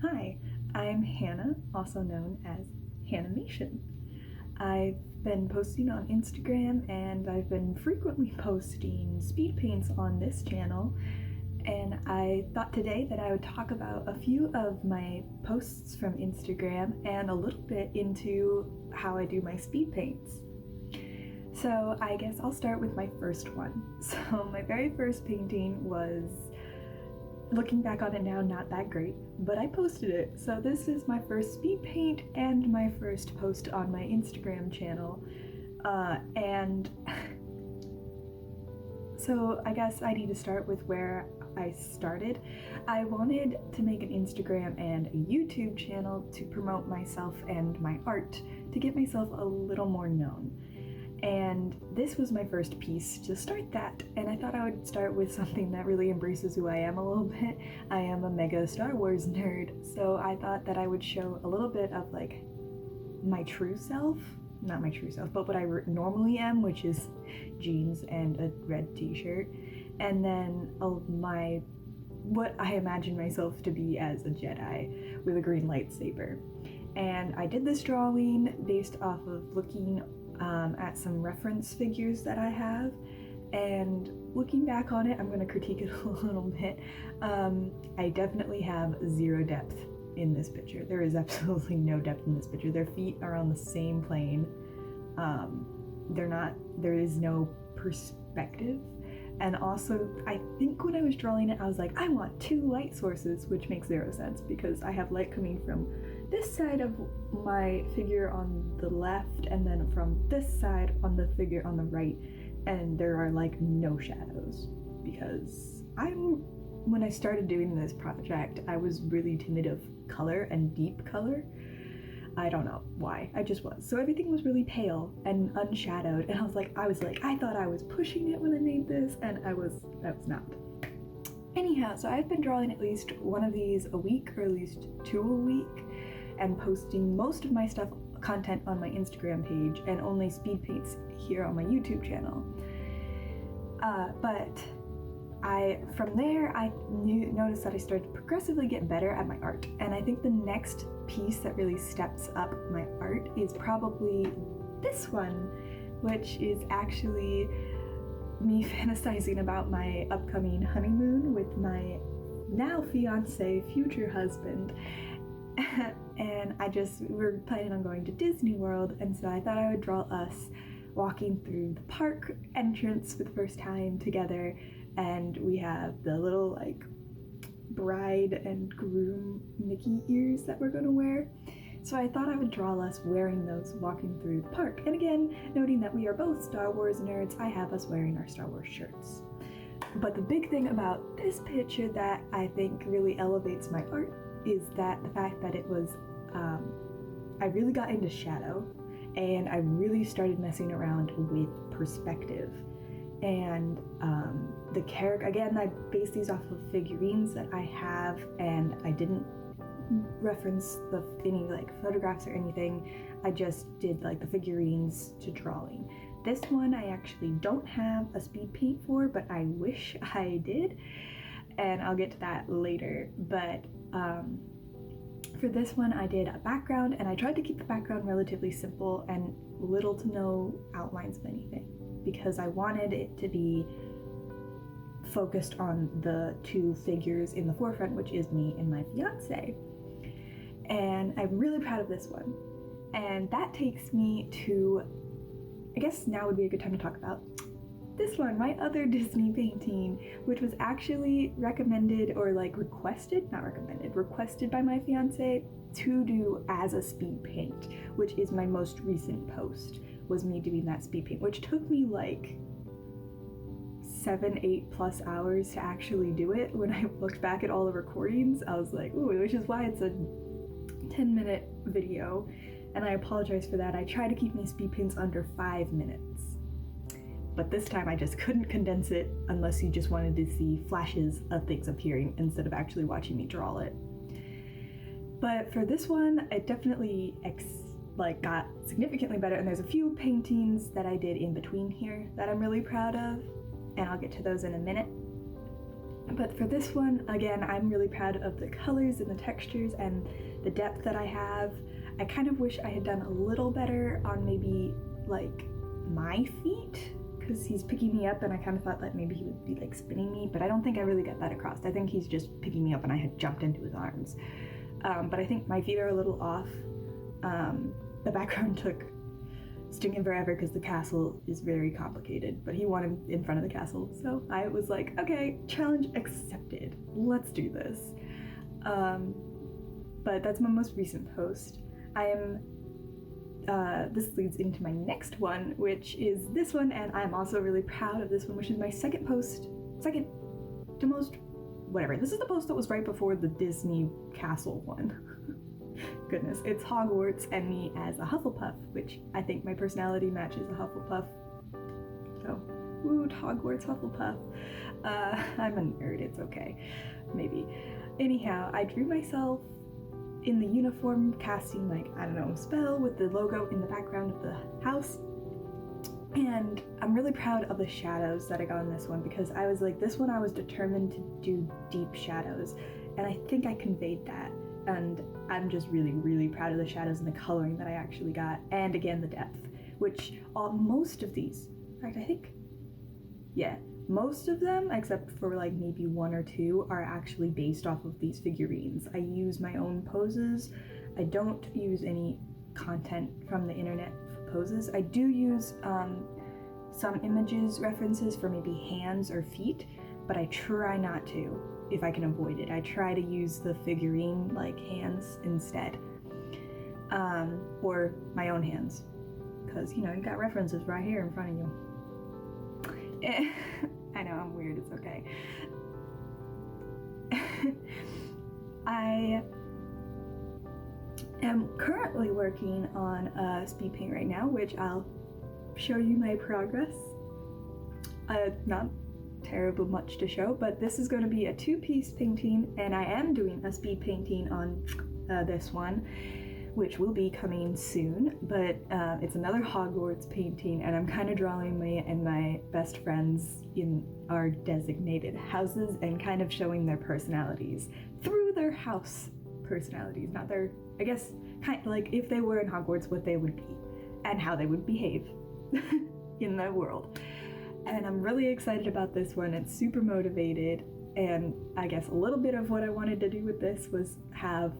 Hi, I'm Hannah, also known as Hannimation. I've been posting on Instagram and I've been frequently posting speed paints on this channel, and I thought today that I would talk about a few of my posts from Instagram and a little bit into how I do my speed paints. So I guess I'll start with my first one. So my very first painting was, looking back on it now, not that great, but I posted it. So this is my first speed paint and my first post on my Instagram channel. And so I guess I need to start with where I started. I wanted to make an Instagram and a YouTube channel to promote myself and my art, to get myself a little more known. And this was my first piece to start that, and I thought I would start with something that really embraces who I am a little bit. I am a mega Star Wars nerd, so I thought that I would show a little bit of like my true self, not my true self, but what I normally am, which is jeans and a red t-shirt, and then what I imagine myself to be as a Jedi with a green lightsaber. And I did this drawing based off of looking at some reference figures that I have, and looking back on it, I'm going to critique it a little bit. I definitely have zero depth in this picture. There is absolutely no depth in this picture. Their feet are on the same plane. There is no perspective. And also, I think when I was drawing it, I was like, I want two light sources, which makes zero sense because I have light coming from this side of my figure on the left and then from this side on the figure on the right, and there are like no shadows because when I started doing this project, I was really timid of color and deep color. I don't know why, I just was. So everything was really pale and unshadowed, and I was like, I thought I was pushing it when I made this, and I was not. Anyhow, so I've been drawing at least one of these a week, or at least two a week, and posting most of my content on my Instagram page, and only speed paints here on my YouTube channel. But from there, I noticed that I started to progressively get better at my art, and I think the next piece that really steps up my art is probably this one, which is actually me fantasizing about my upcoming honeymoon with my now fiance, future husband. And we're planning on going to Disney World, and so I thought I would draw us walking through the park entrance for the first time together, and we have the little like bride and groom Mickey ears that we're gonna wear. So I thought I would draw us wearing those walking through the park. And again, noting that we are both Star Wars nerds, I have us wearing our Star Wars shirts. But the big thing about this picture that I think really elevates my art is that the fact that it was, I really got into shadow, and I really started messing around with perspective. And the character, again, I based these off of figurines that I have, and I didn't reference any like photographs or anything. I just did like the figurines to drawing. This one I actually don't have a speed paint for, but I wish I did, and I'll get to that later. But for this one, I did a background, and I tried to keep the background relatively simple and little to no outlines of anything, because I wanted it to be focused on the two figures in the forefront, which is me and my fiance. And I'm really proud of this one. And that takes me to, I guess now would be a good time to talk about this one, my other Disney painting, which was actually recommended requested by my fiance to do as a speed paint, which is my most recent post, was me doing that speed paint, which took me like 7-8+ hours to actually do it. When I looked back at all the recordings, I was like, ooh, which is why it's a 10-minute video, and I apologize for that. I try to keep my speed paints under 5 minutes. But this time I just couldn't condense it unless you just wanted to see flashes of things appearing instead of actually watching me draw it. But for this one, it definitely got significantly better, and there's a few paintings that I did in between here that I'm really proud of, and I'll get to those in a minute. But for this one, again, I'm really proud of the colors and the textures and the depth that I have. I kind of wish I had done a little better on maybe like my feet, because he's picking me up and I kind of thought that maybe he would be like spinning me, but I don't think I really got that across. I think he's just picking me up and I had jumped into his arms. But I think my feet are a little off. The background took stinking forever because the castle is very complicated, but he wanted in front of the castle, so I was like, okay, challenge accepted, let's do this. But that's my most recent post. This leads into my next one, which is this one, and I'm also really proud of this one, which is my second to most, whatever. This is the post that was right before the Disney castle one. Goodness, it's Hogwarts and me as a Hufflepuff, which I think my personality matches a Hufflepuff. So, woo, Hogwarts Hufflepuff. I'm a nerd, it's okay. Maybe. Anyhow, I drew myself in the uniform, casting like, I don't know, a spell with the logo in the background of the house. And I'm really proud of the shadows that I got on this one, because I was like, this one I was determined to do deep shadows, and I think I conveyed that. And I'm just really, really proud of the shadows and the coloring that I actually got, and again, the depth, which most of these, in fact, I think, yeah, most of them, except for like maybe one or two, are actually based off of these figurines. I use my own poses. I don't use any content from the internet for poses. I do use some images references for maybe hands or feet, but I try not to. If I can avoid it, I try to use the figurine like hands instead, or my own hands, because you know, you got references right here in front of you. I know, I'm weird, it's okay. I am currently working on speed paint right now, which I'll show you my progress. Not terrible much to show, but this is going to be a two-piece painting, and I am doing a speed painting on this one, which will be coming soon, but it's another Hogwarts painting, and I'm kind of drawing me and my best friends in our designated houses and kind of showing their personalities through their house personalities, not their, I guess, kind of like if they were in Hogwarts, what they would be and how they would behave in the world. And I'm really excited about this one. It's super motivated, and I guess a little bit of what I wanted to do with this was have,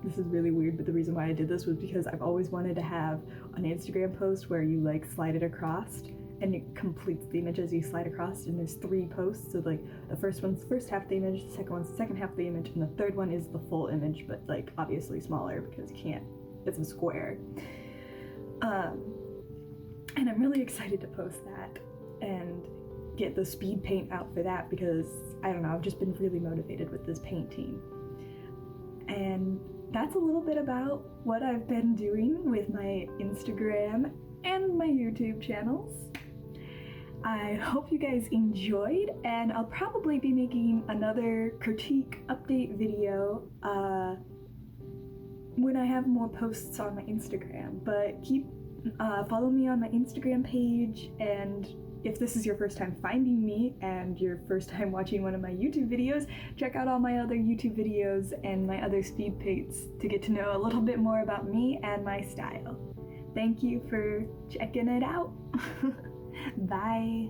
this is really weird, but the reason why I did this was because I've always wanted to have an Instagram post where you like slide it across and it completes the image as you slide across, and there's 3 posts. So like the first one's the first half of the image, the second one's the second half of the image, and the third one is the full image, but like obviously smaller because you can't, it's a square. And I'm really excited to post that and get the speed paint out for that, because I don't know, I've just been really motivated with this painting. And that's a little bit about what I've been doing with my Instagram and my YouTube channels. I hope you guys enjoyed, and I'll probably be making another critique update video when I have more posts on my Instagram. But keep follow me on my Instagram page, and if this is your first time finding me and your first time watching one of my YouTube videos, check out all my other YouTube videos and my other speed paints to get to know a little bit more about me and my style. Thank you for checking it out. Bye.